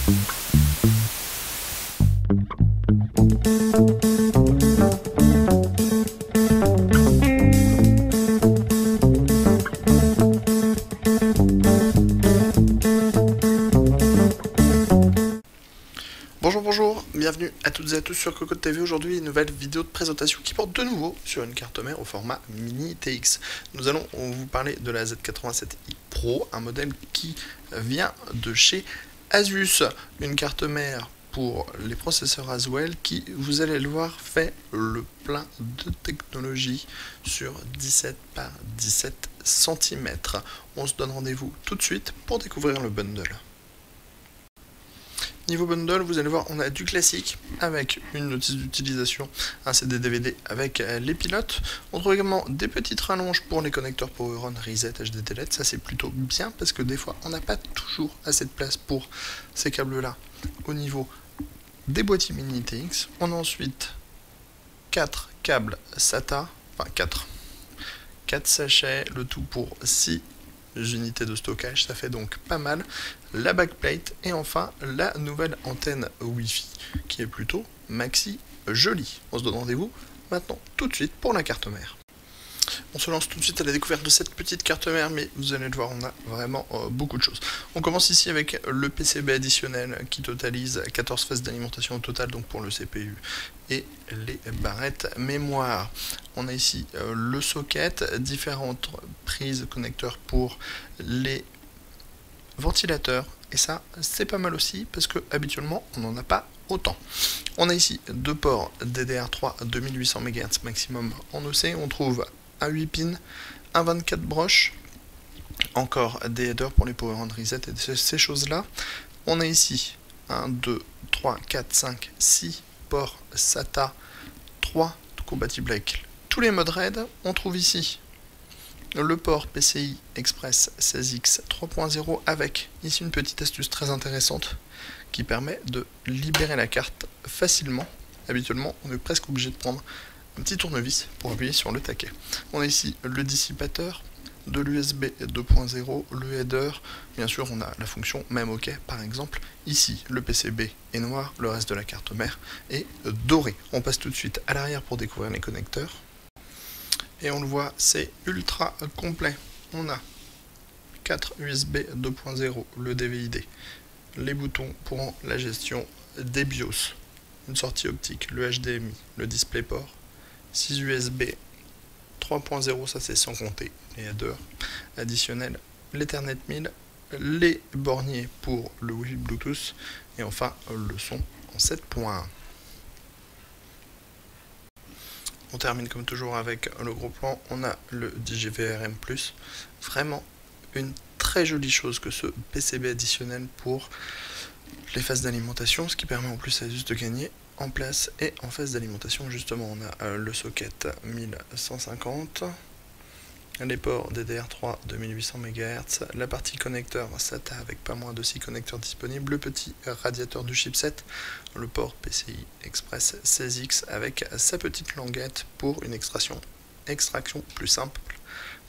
Bonjour, bienvenue à toutes et à tous sur Cocotte TV. Aujourd'hui, une nouvelle vidéo de présentation qui porte de nouveau sur une carte mère au format Mini TX. Nous allons vous parler de la Z87i Pro, un modèle qui vient de chez Asus. Une carte mère pour les processeurs Haswell qui, vous allez le voir, fait le plein de technologie sur 17 par 17 cm. On se donne rendez-vous tout de suite pour découvrir le bundle. Niveau bundle, vous allez voir, on a du classique avec une notice d'utilisation, un CD-DVD avec les pilotes. On trouve également des petites rallonges pour les connecteurs Power On, Reset, HDD LED. Ça c'est plutôt bien parce que des fois on n'a pas toujours assez de place pour ces câbles-là. Au niveau des boîtiers Mini TX, on a ensuite 4 câbles SATA, enfin 4 sachets, le tout pour 6 unités de stockage, ça fait donc pas mal. La backplate et enfin la nouvelle antenne Wi-Fi qui est plutôt maxi jolie. On se donne rendez-vous maintenant tout de suite pour la carte mère. On se lance tout de suite à la découverte de cette petite carte mère, mais vous allez le voir, on a vraiment beaucoup de choses. On commence ici avec le PCB additionnel qui totalise 14 phases d'alimentation au total, donc pour le CPU et les barrettes mémoire. On a ici le socket, différentes prises connecteurs pour les ventilateurs, et ça c'est pas mal aussi parce que habituellement on n'en a pas autant. On a ici deux ports DDR3 2800 MHz maximum en OC, on trouve un 8 pins, un 24 broches, encore des headers pour les Power On, Reset et ces choses là. On a ici 1, 2, 3, 4, 5, 6 ports SATA, 3 compatibles avec tous les modes RAID. On trouve ici le port PCI Express 16X 3.0 avec ici une petite astuce très intéressante qui permet de libérer la carte facilement. Habituellement, on est presque obligé de prendre un petit tournevis pour appuyer sur le taquet. On a ici le dissipateur, de l'USB 2.0, le header, bien sûr on a la fonction même OK par exemple. Ici le PCB est noir, le reste de la carte mère est doré. On passe tout de suite à l'arrière pour découvrir les connecteurs. Et on le voit, c'est ultra complet. On a 4 USB 2.0, le DVI-D, les boutons pour la gestion des BIOS, une sortie optique, le HDMI, le DisplayPort, 6 USB 3.0, ça c'est sans compter les headers additionnels, l'Ethernet 1000, les borniers pour le Wi-Fi Bluetooth et enfin le son en 7.1. On termine comme toujours avec le gros plan, on a le DigiVRM+, vraiment une très jolie chose que ce PCB additionnel pour les phases d'alimentation, ce qui permet en plus à Asus de gagner en place et en phase d'alimentation. Justement on a le socket 1150, les ports DDR3 2800 MHz, la partie connecteur SATA avec pas moins de 6 connecteurs disponibles, le petit radiateur du chipset, le port PCI Express 16X avec sa petite languette pour une extraction plus simple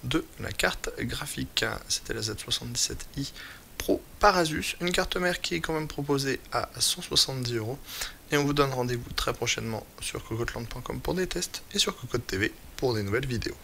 de la carte graphique. C'était la Z77i Pro par Asus, une carte mère qui est quand même proposée à 170 €. Et on vous donne rendez-vous très prochainement sur cocotland.com pour des tests et sur Cocotte TV pour des nouvelles vidéos.